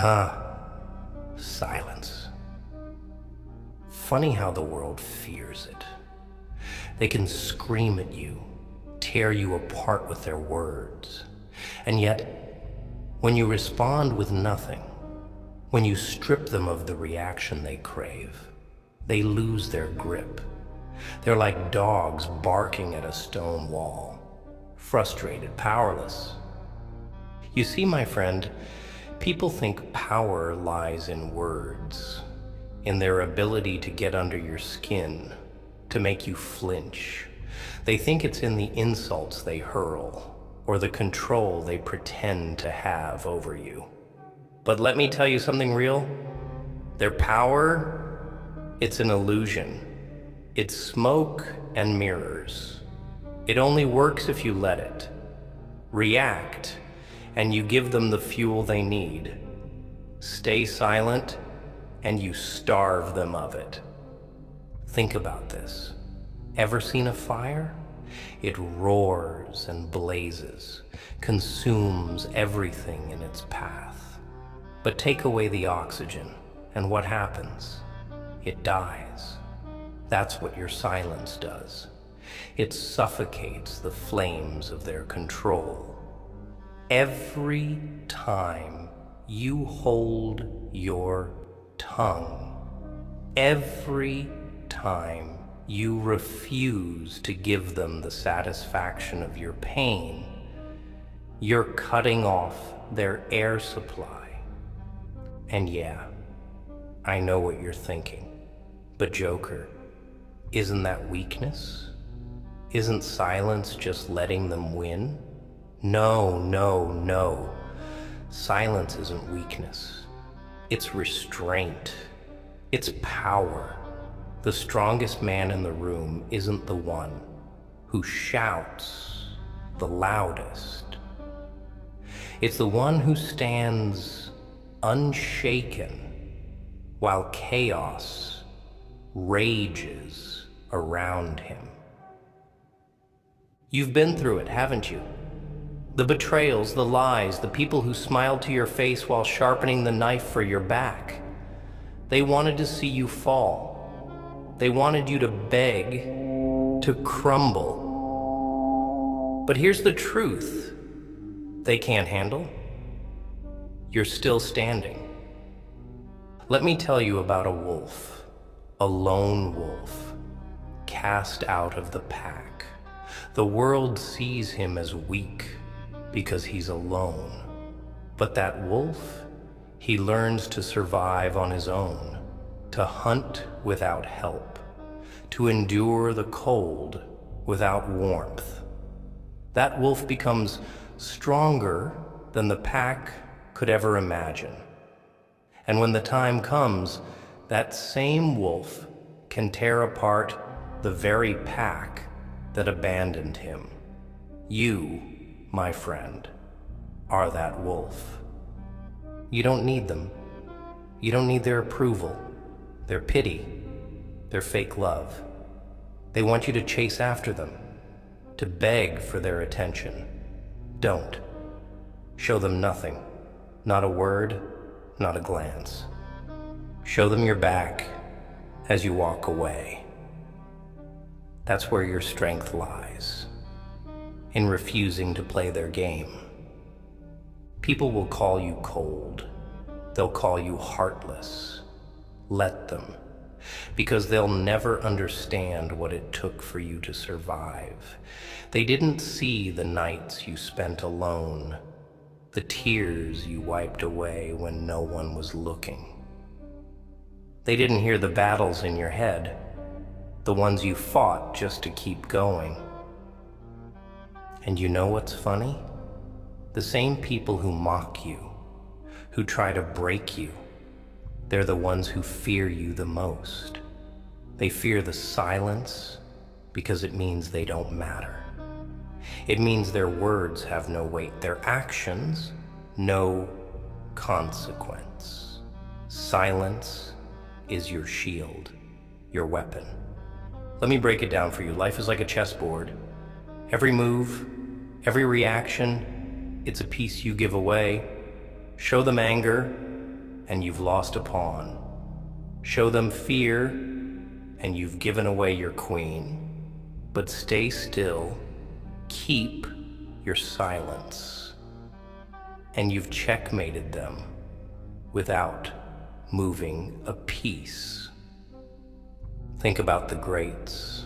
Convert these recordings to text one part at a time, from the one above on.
Ah, silence. Funny how the world fears it. They can scream at you, tear you apart with their words. And yet, when you respond with nothing, when you strip them of the reaction they crave, they lose their grip. They're like dogs barking at a stone wall, frustrated, powerless. You see, my friend, people think power lies in words, in their ability to get under your skin, to make you flinch. They think it's in the insults they hurl, or the control they pretend to have over you. But let me tell you something real. Their power, it's an illusion. It's smoke and mirrors. It only works if you let it. React, and you give them the fuel they need. Stay silent, and you starve them of it. Think about this. Ever seen a fire? It roars and blazes, consumes everything in its path. But take away the oxygen, and what happens? It dies. That's what your silence does. It suffocates the flames of their control. Every time you hold your tongue, every time you refuse to give them the satisfaction of your pain, you're cutting off their air supply. And yeah, I know what you're thinking, but Joker, isn't that weakness? Isn't silence just letting them win? No, no, no. Silence isn't weakness. It's restraint. It's power. The strongest man in the room isn't the one who shouts the loudest. It's the one who stands unshaken while chaos rages around him. You've been through it, haven't you? The betrayals, the lies, the people who smiled to your face while sharpening the knife for your back. They wanted to see you fall. They wanted you to beg, to crumble. But here's the truth. They can't handle. You're still standing. Let me tell you about a wolf, a lone wolf, cast out of the pack. The world sees him as weak because he's alone. But that wolf, he learns to survive on his own, to hunt without help, to endure the cold without warmth. That wolf becomes stronger than the pack could ever imagine. And when the time comes, that same wolf can tear apart the very pack that abandoned him. You, my friend, are that wolf. You don't need them. You don't need their approval, their pity, their fake love. They want you to chase after them, to beg for their attention. Don't. Show them nothing, not a word, not a glance. Show them your back as you walk away. That's where your strength lies, in refusing to play their game. People will call you cold. They'll call you heartless. Let them, because they'll never understand what it took for you to survive. They didn't see the nights you spent alone, the tears you wiped away when no one was looking. They didn't hear the battles in your head, the ones you fought just to keep going. And you know what's funny? The same people who mock you, who try to break you, they're the ones who fear you the most. They fear the silence because it means they don't matter. It means their words have no weight, their actions, no consequence. Silence is your shield, your weapon. Let me break it down for you. Life is like a chessboard. Every move, every reaction, it's a piece you give away. Show them anger, and you've lost a pawn. Show them fear, and you've given away your queen. But stay still, keep your silence, and you've checkmated them without moving a piece. Think about the greats,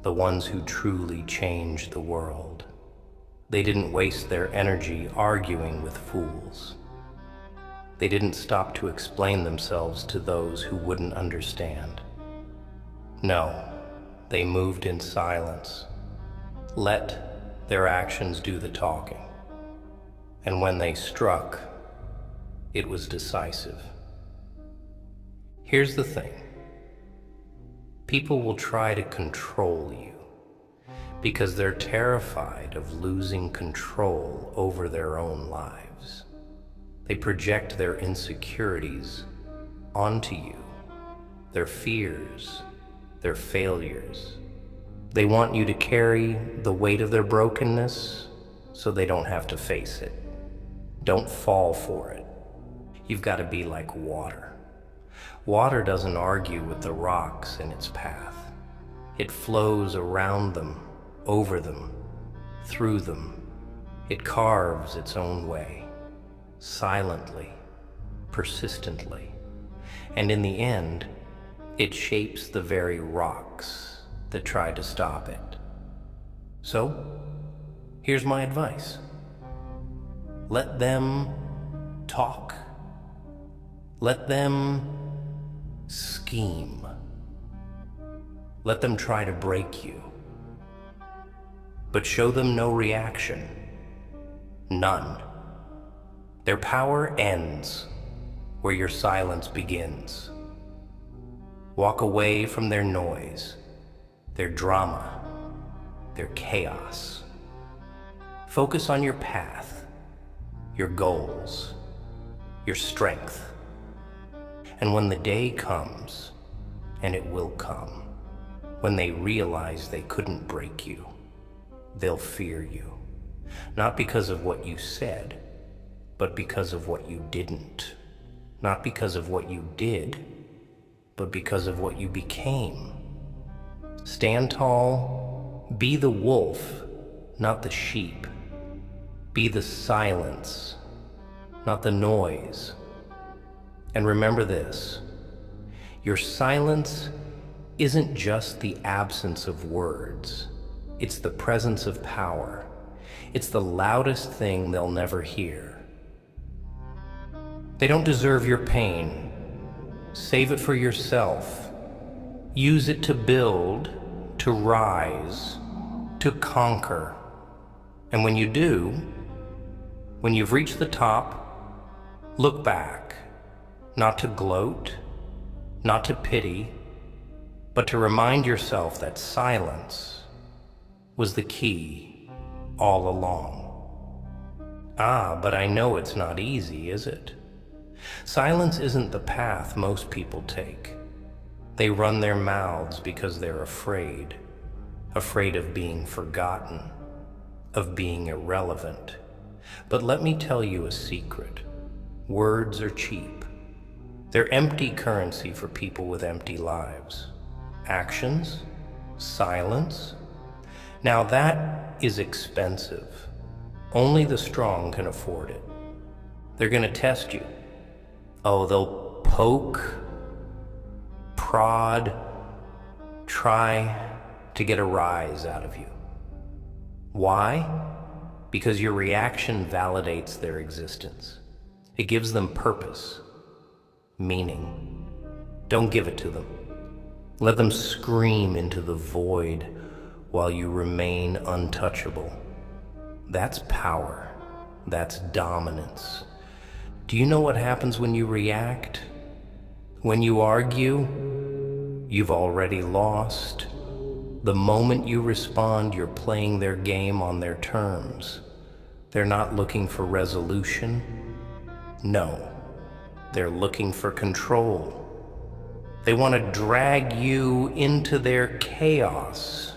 the ones who truly changed the world. They didn't waste their energy arguing with fools. They didn't stop to explain themselves to those who wouldn't understand. No, they moved in silence. Let their actions do the talking. And when they struck, it was decisive. Here's the thing. People will try to control you because they're terrified of losing control over their own lives. They project their insecurities onto you, their fears, their failures. They want you to carry the weight of their brokenness so they don't have to face it. Don't fall for it. You've got to be like water. Water doesn't argue with the rocks in its path. It flows around them, over them, through them. It carves its own way, silently, persistently. And in the end, it shapes the very rocks that try to stop it. So, here's my advice. Let them talk. Let them scheme. Let them try to break you. But show them no reaction. None. Their power ends where your silence begins. Walk away from their noise, their drama, their chaos. Focus on your path, your goals, your strength. And when the day comes, and it will come, when they realize they couldn't break you, they'll fear you. Not because of what you said, but because of what you didn't. Not because of what you did, but because of what you became. Stand tall, be the wolf, not the sheep. Be the silence, not the noise. And remember this, your silence isn't just the absence of words. It's the presence of power. It's the loudest thing they'll never hear. They don't deserve your pain. Save it for yourself. Use it to build, to rise, to conquer. And when you do, when you've reached the top, look back, not to gloat, not to pity, but to remind yourself that silence was the key all along. Ah, but I know it's not easy, is it? Silence isn't the path most people take. They run their mouths because they're afraid of being forgotten, of being irrelevant. But let me tell you a secret. Words are cheap. They're empty currency for people with empty lives. Actions, silence. Now that is expensive. Only the strong can afford it. They're going to test you. Oh, they'll poke, prod, try to get a rise out of you. Why? Because your reaction validates their existence. It gives them purpose, meaning. Don't give it to them. Let them scream into the void while you remain untouchable. That's power. That's dominance. Do you know what happens when you react? When you argue, you've already lost. The moment you respond, you're playing their game on their terms. They're not looking for resolution. No, they're looking for control. They want to drag you into their chaos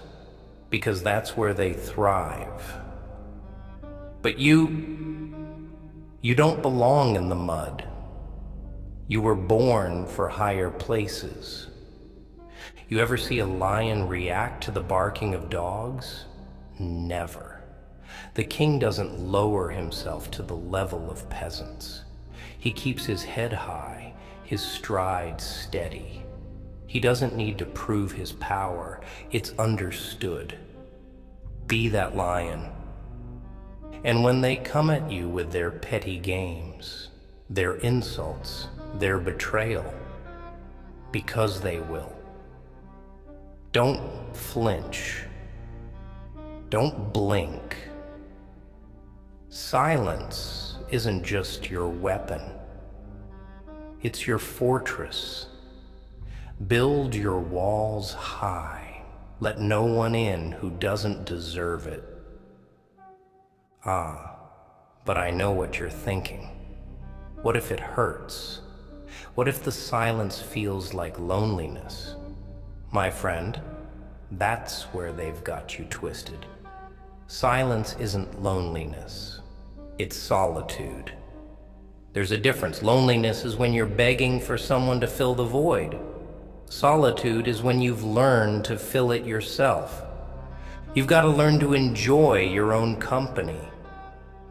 because that's where they thrive. But you don't belong in the mud. You were born for higher places. You ever see a lion react to the barking of dogs? Never. The king doesn't lower himself to the level of peasants. He keeps his head high, his stride steady. He doesn't need to prove his power. It's understood. Be that lion. And when they come at you with their petty games, their insults, their betrayal, because they will, don't flinch. Don't blink. Silence isn't just your weapon. It's your fortress. Build your walls high. Let no one in who doesn't deserve it. But I know what you're thinking. What if it hurts? What if the silence feels like loneliness? My friend, that's where they've got you twisted. Silence isn't loneliness. It's solitude. There's a difference. Loneliness is when you're begging for someone to fill the void. Solitude is when you've learned to fill it yourself. You've got to learn to enjoy your own company.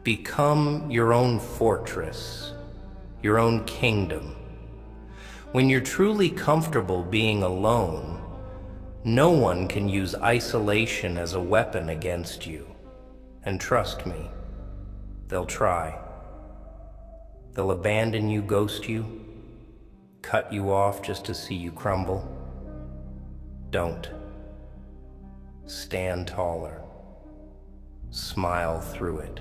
Become your own fortress, your own kingdom. When you're truly comfortable being alone, no one can use isolation as a weapon against you. And trust me, they'll try. They'll abandon you, ghost you, cut you off just to see you crumble. Don't. Stand taller. Smile through it.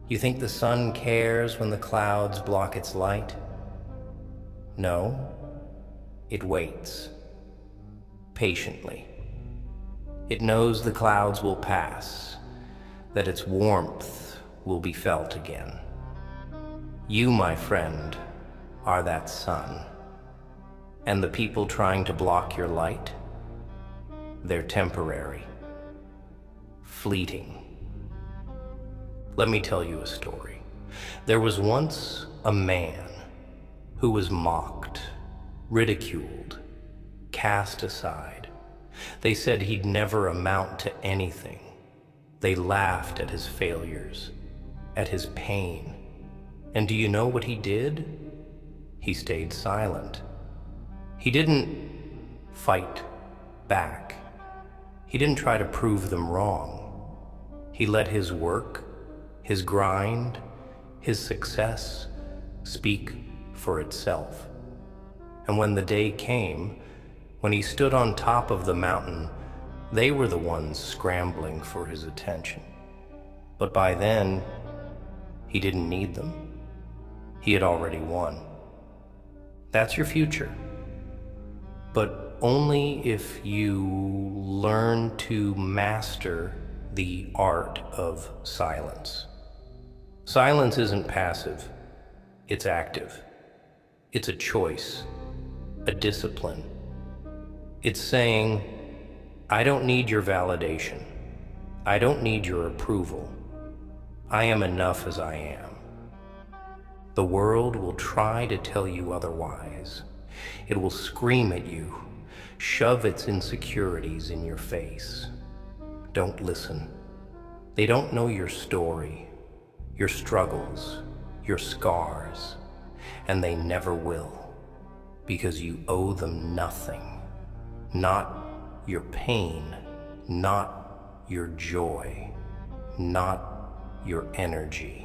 You think the sun cares when the clouds block its light? No, it waits. Patiently. It knows the clouds will pass, that its warmth will be felt again. You, my friend, are that sun. And the people trying to block your light, they're temporary, fleeting. Let me tell you a story. There was once a man who was mocked, ridiculed, cast aside. They said he'd never amount to anything. They laughed at his failures, at his pain. And do you know what he did? He stayed silent. He didn't fight back. He didn't try to prove them wrong. He let his work, his grind, his success speak for itself. And when the day came, when he stood on top of the mountain, they were the ones scrambling for his attention. But by then, he didn't need them. He had already won. That's your future. But only if you learn to master the art of silence. Silence isn't passive, it's active. It's a choice, a discipline. It's saying, I don't need your validation. I don't need your approval. I am enough as I am. The world will try to tell you otherwise. It will scream at you, shove its insecurities in your face. Don't listen. They don't know your story, your struggles, your scars, and they never will, because you owe them nothing. Not your pain, not your joy, not your energy.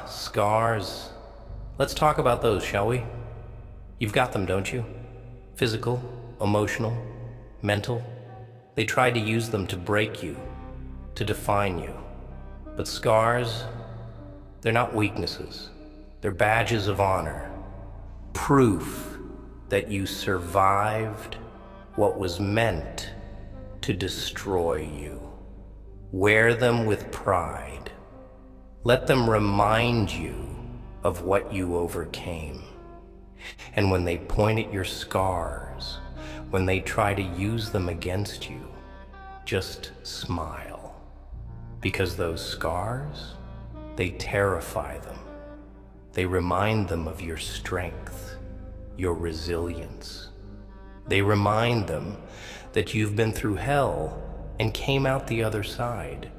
Scars. Let's talk about those, shall we? You've got them, don't you? Physical, emotional, mental. They tried to use them to break you, to define you. But scars, they're not weaknesses. They're badges of honor. Proof that you survived what was meant to destroy you. Wear them with pride. Let them remind you of what you overcame. And when they point at your scars, when they try to use them against you, just smile. Because those scars, they terrify them. They remind them of your strength, your resilience. They remind them that you've been through hell and came out the other side.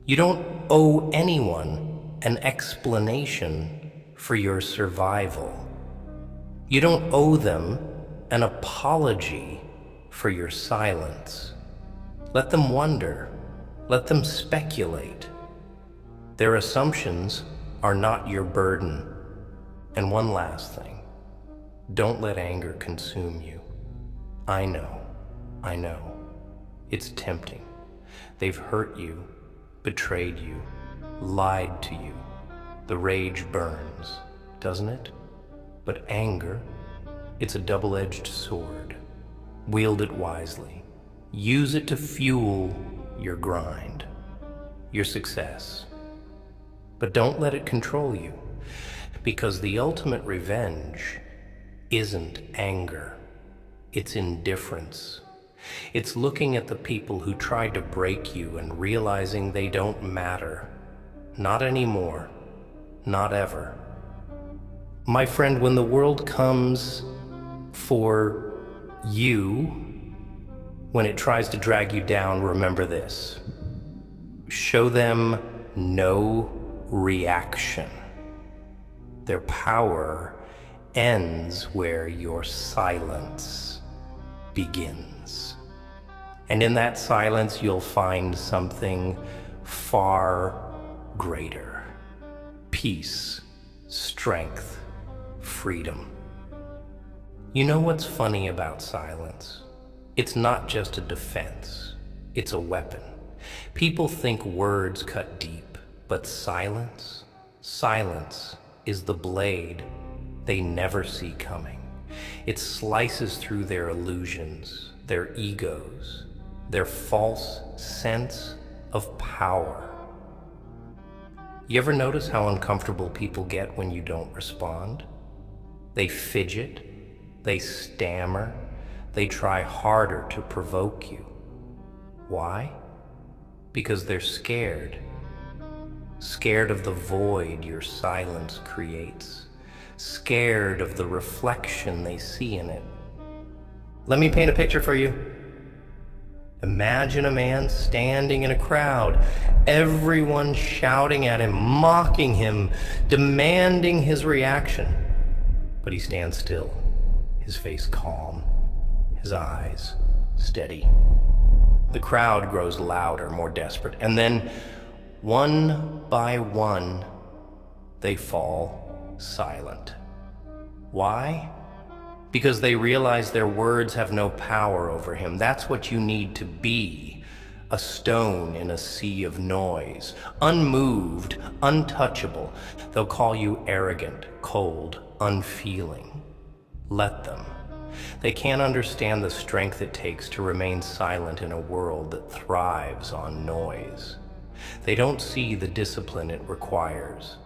You don't owe anyone an explanation for your survival. You don't owe them an apology for your silence. Let them wonder. Let them speculate. Their assumptions are not your burden. And one last thing. Don't let anger consume you. I know. It's tempting. They've hurt you, betrayed you, lied to you. The rage burns, doesn't it? But anger, it's a double-edged sword. Wield it wisely. Use it to fuel your grind, your success. But don't let it control you, because the ultimate revenge isn't anger. It's indifference. It's looking at the people who tried to break you and realizing they don't matter. Not anymore. Not ever. My friend, when the world comes for you, when it tries to drag you down, remember this. Show them no reaction. Their power ends where your silence begins. And in that silence, you'll find something far greater. Peace, strength, freedom. You know what's funny about silence? It's not just a defense, it's a weapon. People think words cut deep, but silence is the blade they never see coming. It slices through their illusions, their egos, their false sense of power. You ever notice how uncomfortable people get when you don't respond? They fidget, they stammer, they try harder to provoke you. Why? Because they're scared. Scared of the void your silence creates. Scared of the reflection they see in it. Let me paint a picture for you. Imagine a man standing in a crowd, everyone shouting at him, mocking him, demanding his reaction. But he stands still, his face calm, his eyes steady. The crowd grows louder, more desperate, and then, one by one, they fall silent. Why? Because they realize their words have no power over him. That's what you need to be. A stone in a sea of noise. Unmoved, untouchable. They'll call you arrogant, cold, unfeeling. Let them. They can't understand the strength it takes to remain silent in a world that thrives on noise. They don't see the discipline it requires,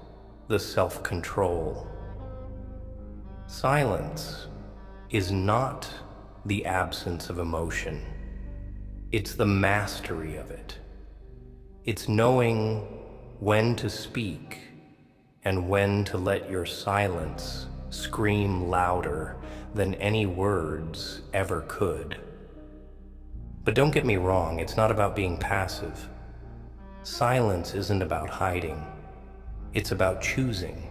the self-control. Silence is not the absence of emotion. It's the mastery of it. It's knowing when to speak and when to let your silence scream louder than any words ever could. But don't get me wrong, it's not about being passive. Silence isn't about hiding. It's about choosing.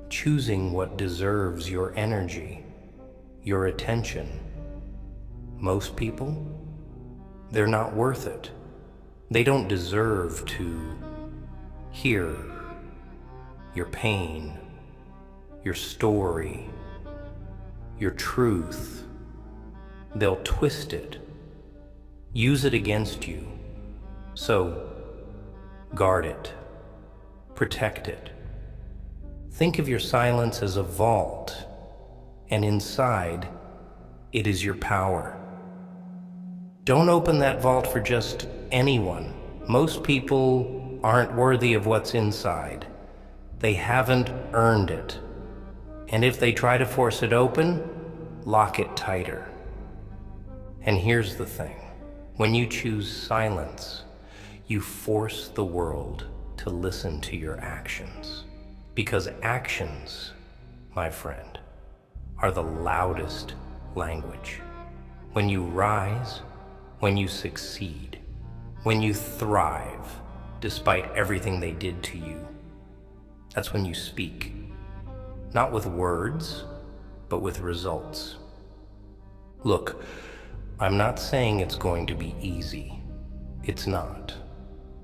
Choosing what deserves your energy, your attention. Most people, they're not worth it. They don't deserve to hear your pain, your story, your truth. They'll twist it, use it against you. So, guard it, protect it. Think of your silence as a vault, and inside, it is your power. Don't open that vault for just anyone. Most people aren't worthy of what's inside. They haven't earned it. And if they try to force it open, lock it tighter. And here's the thing. When you choose silence, you force the world to listen to your actions. Because actions, my friend, are the loudest language. When you rise, when you succeed, when you thrive, despite everything they did to you, that's when you speak. Not with words, but with results. Look, I'm not saying it's going to be easy. It's not.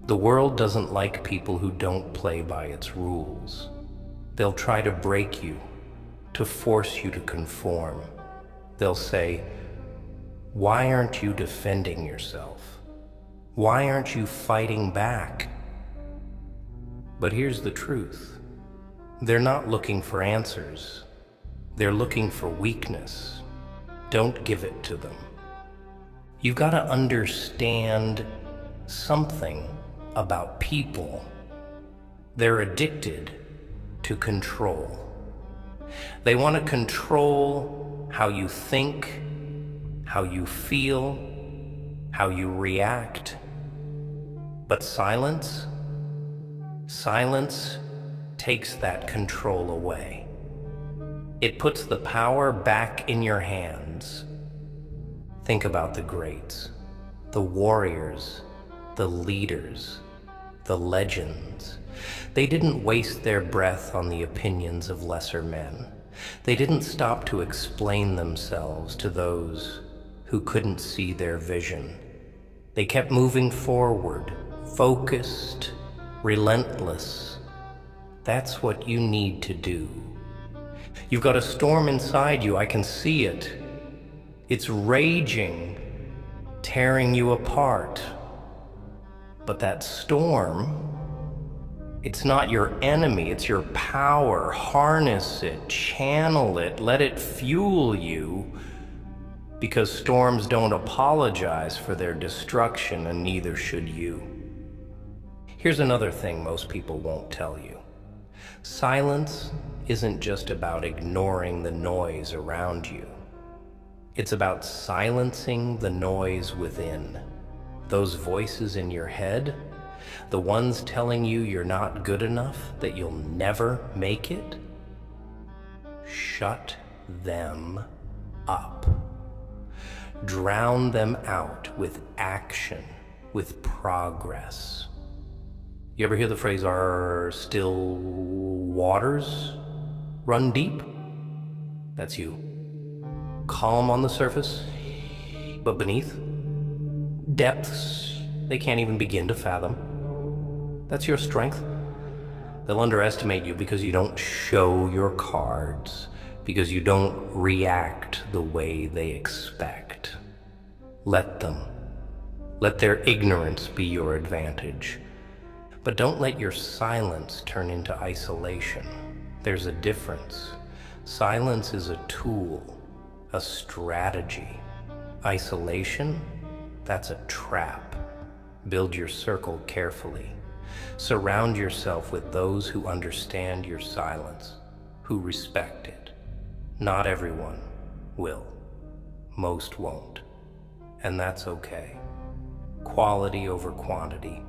The world doesn't like people who don't play by its rules. They'll try to break you, to force you to conform. They'll say, "Why aren't you defending yourself? Why aren't you fighting back?" But here's the truth. They're not looking for answers. They're looking for weakness. Don't give it to them. You've got to understand something about people. They're addicted to control. They want to control how you think, how you feel, how you react. But silence takes that control away. It puts the power back in your hands. Think about the greats, the warriors, the leaders, the legends. They didn't waste their breath on the opinions of lesser men. They didn't stop to explain themselves to those who couldn't see their vision. They kept moving forward, focused, relentless. That's what you need to do. You've got a storm inside you, I can see it. It's raging, tearing you apart. But that storm, it's not your enemy, it's your power. Harness it, channel it, let it fuel you, because storms don't apologize for their destruction, and neither should you. Here's another thing most people won't tell you. Silence isn't just about ignoring the noise around you. It's about silencing the noise within. Those voices in your head, the ones telling you you're not good enough, that you'll never make it. Shut them up. Drown them out with action, with progress. You ever hear the phrase, "Are still waters run deep"? That's you. Calm on the surface, but beneath, depths they can't even begin to fathom. That's your strength. They'll underestimate you because you don't show your cards, because you don't react the way they expect. Let them. Let their ignorance be your advantage. But don't let your silence turn into isolation. There's a difference. Silence is a tool, a strategy. Isolation, that's a trap. Build your circle carefully. Surround yourself with those who understand your silence, who respect it. Not everyone will. Most won't. And that's okay. Quality over quantity.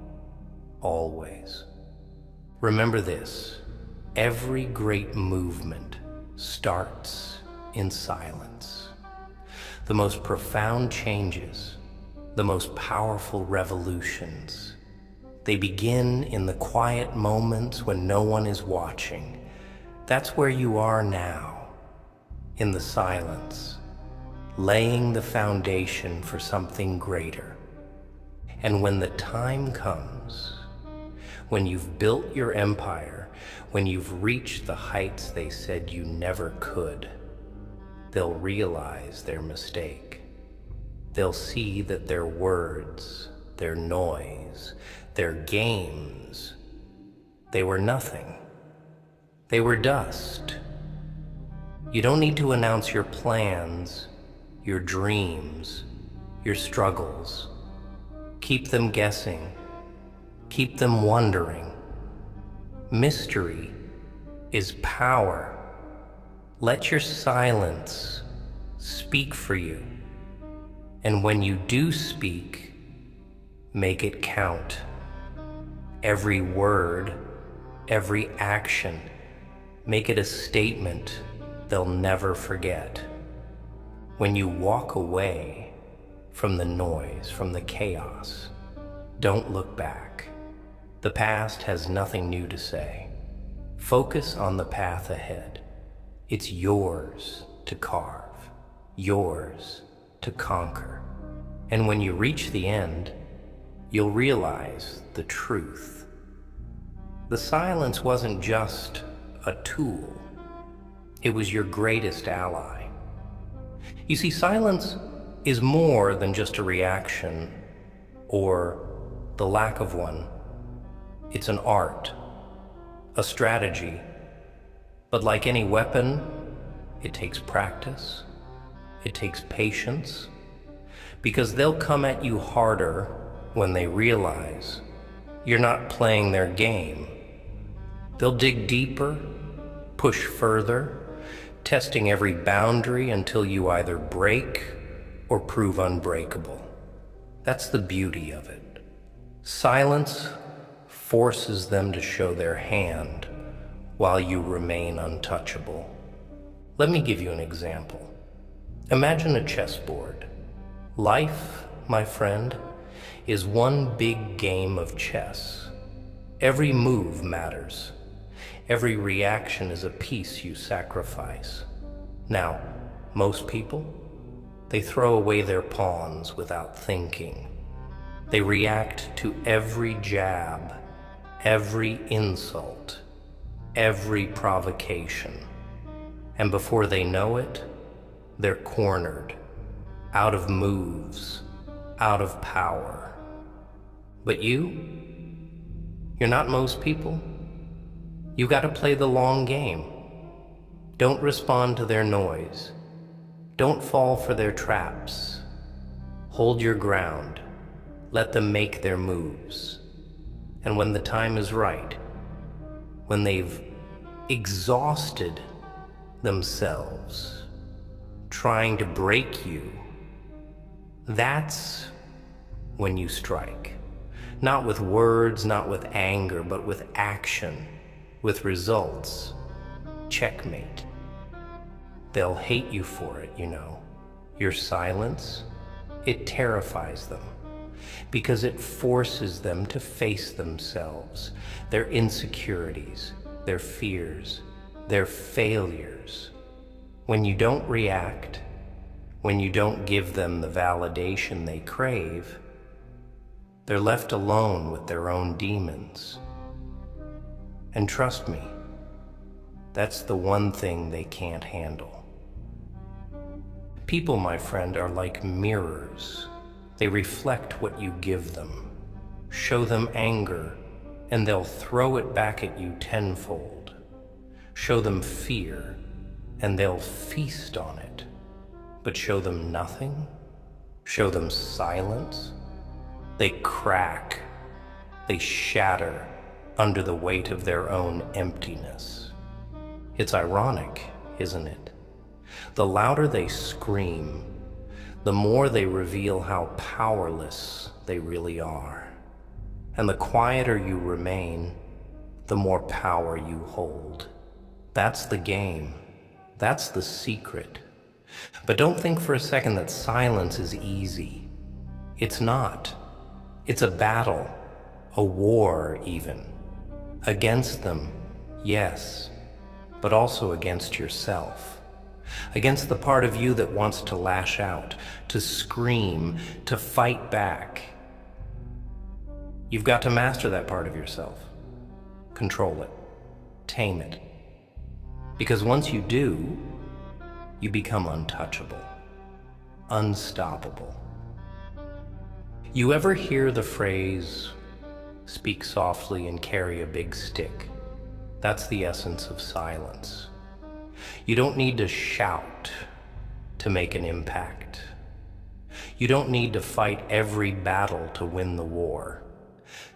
Always. Remember this, every great movement starts in silence. The most profound changes, the most powerful revolutions, they begin in the quiet moments when no one is watching. That's where you are now, in the silence, laying the foundation for something greater. And when the time comes, when you've built your empire, when you've reached the heights they said you never could, they'll realize their mistake. They'll see that their words, their noise, their games, they were nothing. They were dust. You don't need to announce your plans, your dreams, your struggles. Keep them guessing. Keep them wondering. Mystery is power. Let your silence speak for you. And when you do speak, make it count. Every word, every action, Make it a statement they'll never forget. When you walk away from the noise, from the chaos, don't look back. The past has nothing new to say. Focus on the path ahead. It's yours to carve, yours to conquer. And when you reach the end, you'll realize the truth. The silence wasn't just a tool. It was your greatest ally. You see, silence is more than just a reaction or the lack of one. It's an art, a strategy. But like any weapon, it takes practice, it takes patience, because they'll come at you harder when they realize you're not playing their game. They'll dig deeper, push further, testing every boundary until you either break or prove unbreakable. That's the beauty of it. Silence forces them to show their hand while you remain untouchable. Let me give you an example. Imagine a chessboard. Life, my friend, is one big game of chess. Every move matters. Every reaction is a piece you sacrifice. Now, most people, they throw away their pawns without thinking. They react to every jab, every insult, every provocation. And before they know it, they're cornered, out of moves, out of power. But you're not most people. You gotta play the long game. Don't respond to their noise. Don't fall for their traps. Hold your ground. Let them make their moves. And when the time is right, when they've exhausted themselves trying to break you, that's when you strike. Not with words, not with anger, but with action, with results. Checkmate. They'll hate you for it, you know. Your silence, it terrifies them because it forces them to face themselves, their insecurities, their fears, their failures. When you don't react, when you don't give them the validation they crave, they're left alone with their own demons. And trust me, that's the one thing they can't handle. People, my friend, are like mirrors. They reflect what you give them. Show them anger, and they'll throw it back at you tenfold. Show them fear, and they'll feast on it. But show them nothing, show them silence, they crack, they shatter under the weight of their own emptiness. It's ironic, isn't it? The louder they scream, the more they reveal how powerless they really are. And the quieter you remain, the more power you hold. That's the game. That's the secret. But don't think for a second that silence is easy. It's not. It's a battle, a war even. Against them, yes, but also against yourself. Against the part of you that wants to lash out, to scream, to fight back. You've got to master that part of yourself. Control it. Tame it. Because once you do, you become untouchable, unstoppable. You ever hear the phrase, speak softly and carry a big stick? That's the essence of silence. You don't need to shout to make an impact. You don't need to fight every battle to win the war.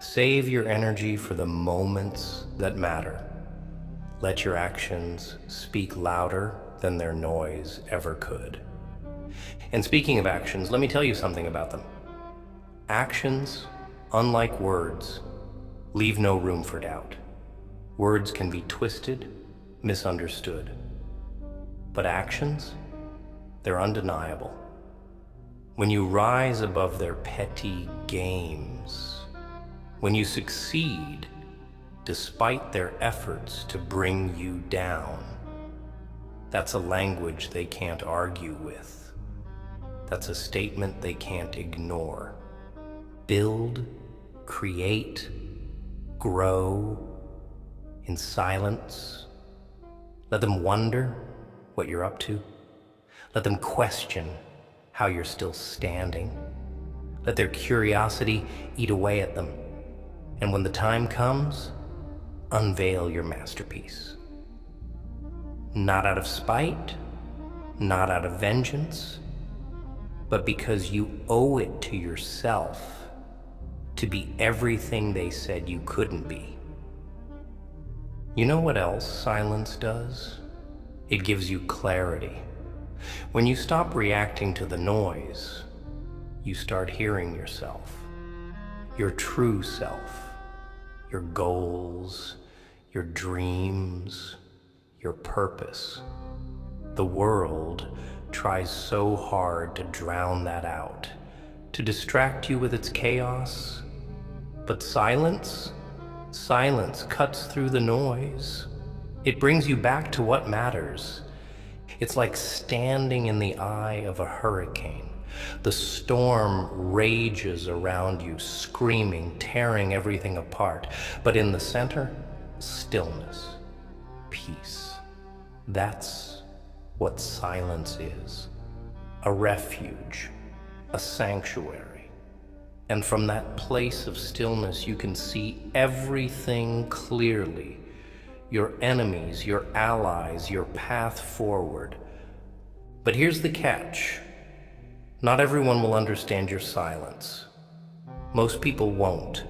Save your energy for the moments that matter. Let your actions speak louder than their noise ever could. And speaking of actions, let me tell you something about them. Actions, unlike words, leave no room for doubt. Words can be twisted, misunderstood. But actions, they're undeniable. When you rise above their petty games, when you succeed despite their efforts to bring you down, that's a language they can't argue with. That's a statement they can't ignore. Build, create, grow in silence. Let them wonder what you're up to. Let them question how you're still standing. Let their curiosity eat away at them. And when the time comes, unveil your masterpiece. Not out of spite, not out of vengeance, but because you owe it to yourself to be everything they said you couldn't be. You know what else silence does? It gives you clarity. When you stop reacting to the noise, you start hearing yourself, your true self, your goals, your dreams, your purpose. The world tries so hard to drown that out, to distract you with its chaos. But silence cuts through the noise. It brings you back to what matters. It's like standing in the eye of a hurricane. The storm rages around you, screaming, tearing everything apart. But in the center, stillness, peace. That's what silence is. A refuge, a sanctuary. And from that place of stillness, you can see everything clearly. Your enemies, your allies, your path forward. But here's the catch. Not everyone will understand your silence. Most people won't.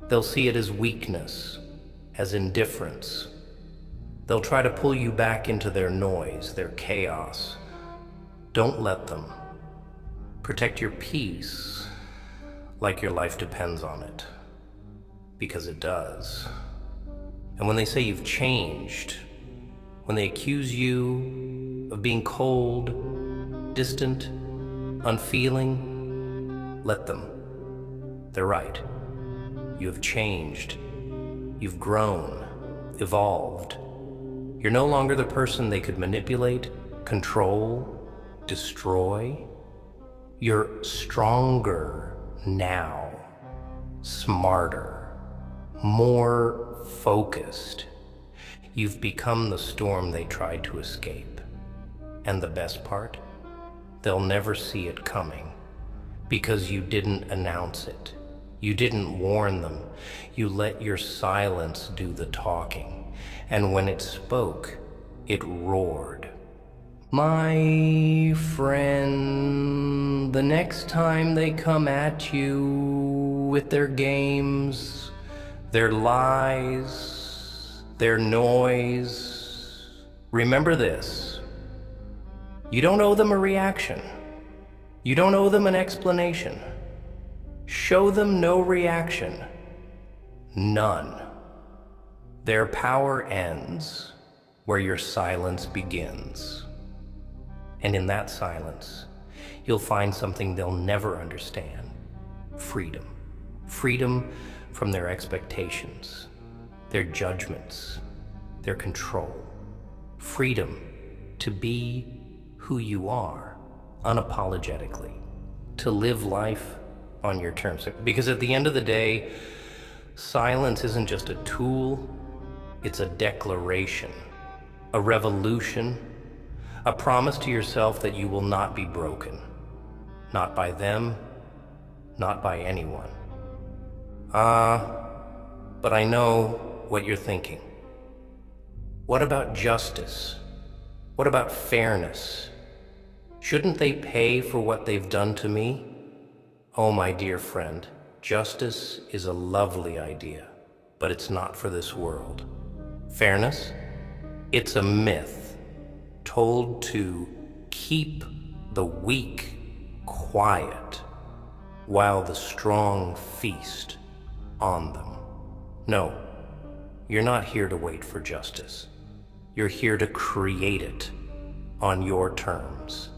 They'll see it as weakness, as indifference. They'll try to pull you back into their noise, their chaos. Don't let them. Protect your peace like your life depends on it, because it does. And when they say you've changed, when they accuse you of being cold, distant, unfeeling, let them. They're right. You have changed. You've grown, evolved. You're no longer the person they could manipulate, control, destroy. You're stronger now, smarter, more focused. You've become the storm they tried to escape. And the best part? They'll never see it coming, because you didn't announce it. You didn't warn them. You let your silence do the talking. And when it spoke, it roared. My friend, the next time they come at you with their games, their lies, their noise, remember this. You don't owe them a reaction. You don't owe them an explanation. Show them no reaction. None. Their power ends where your silence begins. And in that silence, you'll find something they'll never understand. Freedom. Freedom from their expectations, their judgments, their control. Freedom to be who you are, unapologetically. To live life on your terms. Because at the end of the day, silence isn't just a tool, it's a declaration, a revolution, a promise to yourself that you will not be broken. Not by them, not by anyone. But I know what you're thinking. What about justice? What about fairness? Shouldn't they pay for what they've done to me? Oh, my dear friend, justice is a lovely idea, but it's not for this world. Fairness? It's a myth told to keep the weak quiet while the strong feast on them. No, you're not here to wait for justice. You're here to create it on your terms.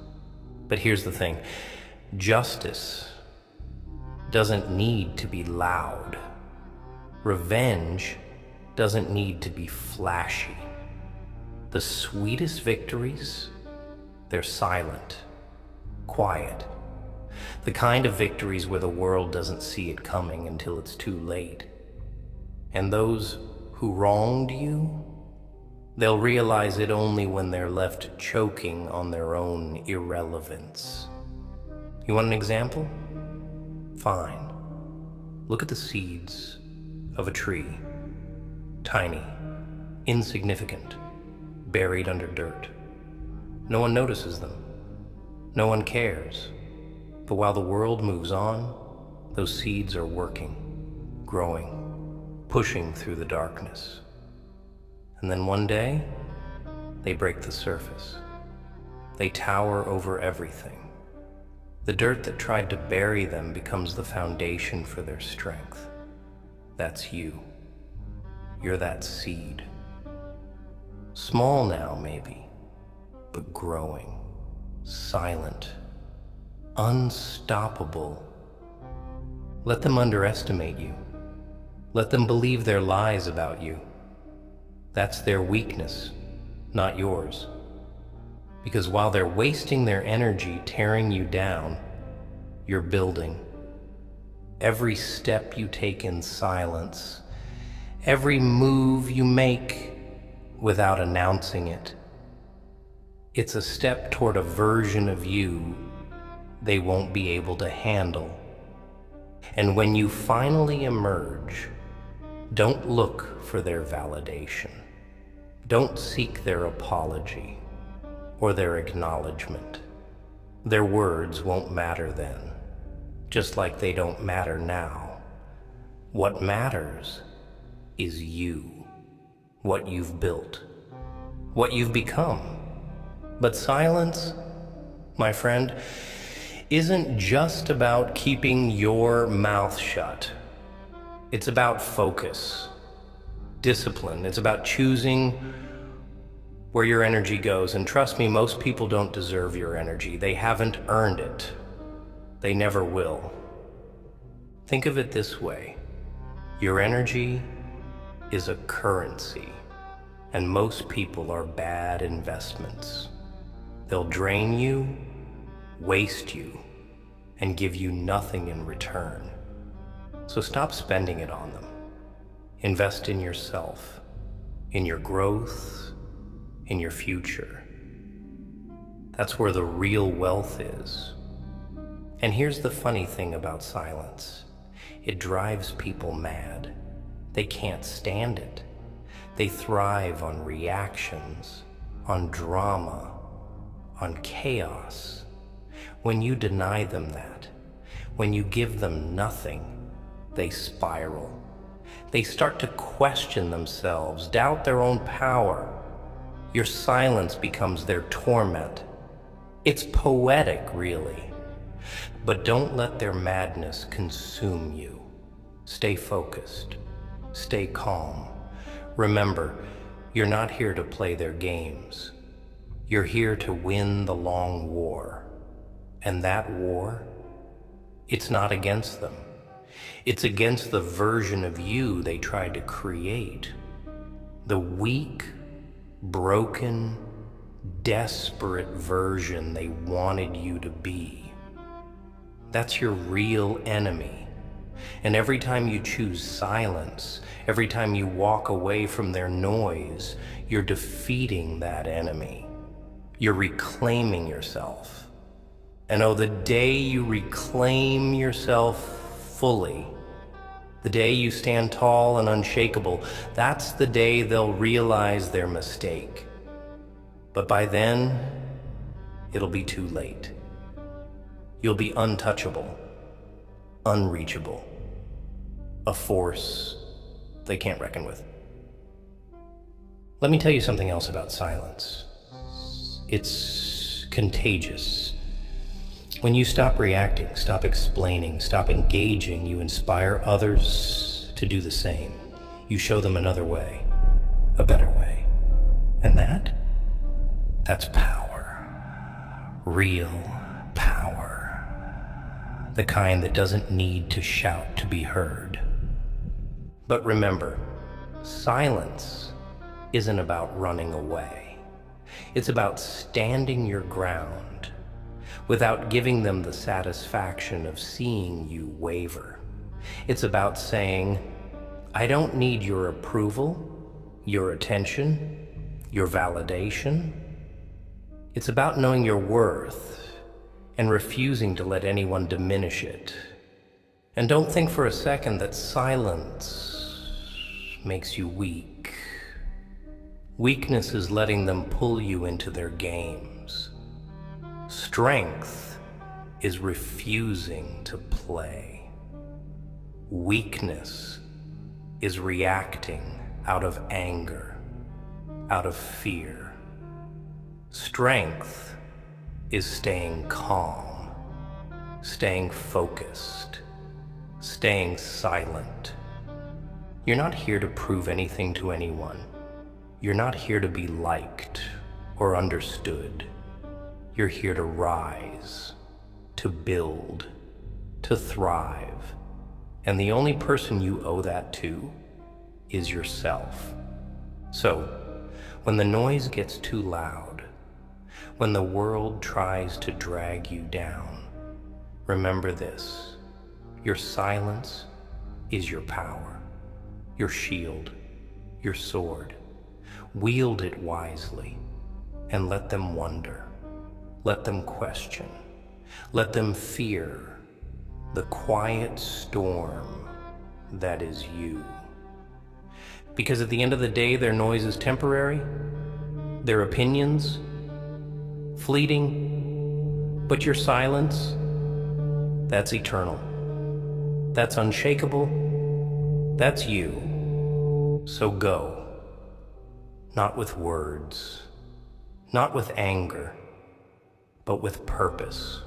But here's the thing. Justice doesn't need to be loud. Revenge doesn't need to be flashy. The sweetest victories, they're silent, quiet. The kind of victories where the world doesn't see it coming until it's too late. And those who wronged you, they'll realize it only when they're left choking on their own irrelevance. You want an example? Fine. Look at the seeds of a tree. Tiny, insignificant, buried under dirt. No one notices them. No one cares. But while the world moves on, those seeds are working, growing, pushing through the darkness. And then one day, they break the surface. They tower over everything. The dirt that tried to bury them becomes the foundation for their strength. That's you. You're that seed. Small now, maybe, but growing, silent, unstoppable. Let them underestimate you. Let them believe their lies about you. That's their weakness, not yours. Because while they're wasting their energy tearing you down, you're building. Every step you take in silence, every move you make without announcing it, it's a step toward a version of you they won't be able to handle. And when you finally emerge, don't look for their validation. Don't seek their apology or their acknowledgement. Their words won't matter then, just like they don't matter now. What matters is you, what you've built, what you've become. But silence, my friend, isn't just about keeping your mouth shut. It's about focus, discipline. It's about choosing where your energy goes. And trust me, most people don't deserve your energy. They haven't earned it. They never will. Think of it this way. Your energy is a currency, and most people are bad investments. They'll drain you, waste you, and give you nothing in return. So stop spending it on them. Invest in yourself, in your growth, in your future. That's where the real wealth is. And here's the funny thing about silence. It drives people mad. They can't stand it. They thrive on reactions, on drama, on chaos. When you deny them that, when you give them nothing, they spiral. They start to question themselves, doubt their own power. Your silence becomes their torment. It's poetic, really. But don't let their madness consume you. Stay focused. Stay calm. Remember, you're not here to play their games. You're here to win the long war. And that war, it's not against them. It's against the version of you they tried to create. The weak, broken, desperate version they wanted you to be. That's your real enemy. And every time you choose silence, every time you walk away from their noise, you're defeating that enemy. You're reclaiming yourself. And oh, the day you reclaim yourself fully, the day you stand tall and unshakable, that's the day they'll realize their mistake. But by then, it'll be too late. You'll be untouchable, unreachable, a force they can't reckon with. Let me tell you something else about silence. It's contagious. When you stop reacting, stop explaining, stop engaging, you inspire others to do the same. You show them another way, a better way. And that's power. Real power. The kind that doesn't need to shout to be heard. But remember, silence isn't about running away. It's about standing your ground without giving them the satisfaction of seeing you waver. It's about saying, I don't need your approval, your attention, your validation. It's about knowing your worth and refusing to let anyone diminish it. And don't think for a second that silence makes you weak. Weakness is letting them pull you into their games. Strength is refusing to play. Weakness is reacting out of anger, out of fear. Strength is staying calm, staying focused, staying silent. You're not here to prove anything to anyone. You're not here to be liked or understood. You're here to rise, to build, to thrive. And the only person you owe that to is yourself. So, when the noise gets too loud, when the world tries to drag you down, remember this: your silence is your power, your shield, your sword. Wield it wisely and let them wonder, let them question, let them fear the quiet storm that is you. Because at the end of the day, their noise is temporary, their opinions fleeting, but your silence, that's eternal. That's unshakable. That's you. So go. Not with words, not with anger, but with purpose.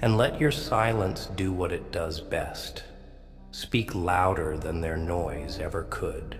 And let your silence do what it does best. Speak louder than their noise ever could.